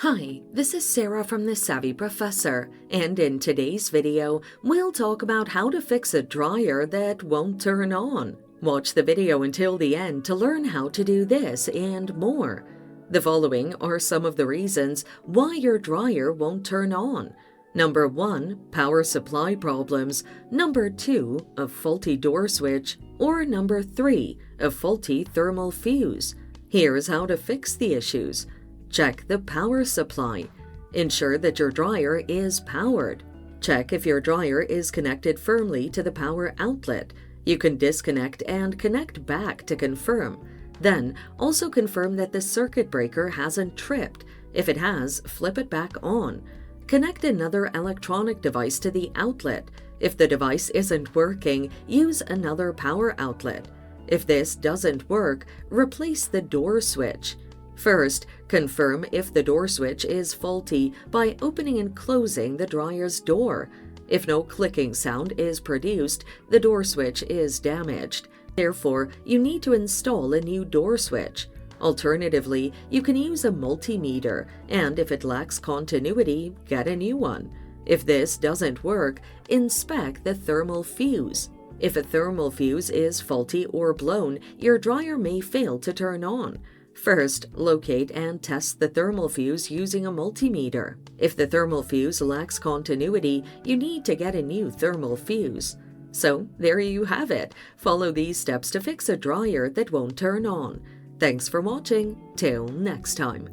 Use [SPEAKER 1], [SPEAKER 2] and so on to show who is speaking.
[SPEAKER 1] Hi, this is Sarah from The Savvy Professor, and in today's video, we'll talk about how to fix a dryer that won't turn on. Watch the video until the end to learn how to do this and more. The following are some of the reasons why your dryer won't turn on. Number 1, power supply problems. Number 2, a faulty door switch. Or number 3, a faulty thermal fuse. Here's how to fix the issues. Check the power supply. Ensure that your dryer is powered. Check if your dryer is connected firmly to the power outlet. You can disconnect and connect back to confirm. Then, also confirm that the circuit breaker hasn't tripped. If it has, flip it back on. Connect another electronic device to the outlet. If the device isn't working, use another power outlet. If this doesn't work, replace the door switch. First, confirm if the door switch is faulty by opening and closing the dryer's door. If no clicking sound is produced, the door switch is damaged. Therefore, you need to install a new door switch. Alternatively, you can use a multimeter, and if it lacks continuity, get a new one. If this doesn't work, inspect the thermal fuse. If a thermal fuse is faulty or blown, your dryer may fail to turn on. First, locate and test the thermal fuse using a multimeter. If the thermal fuse lacks continuity, you need to get a new thermal fuse. So, there you have it. Follow these steps to fix a dryer that won't turn on. Thanks for watching. Till next time.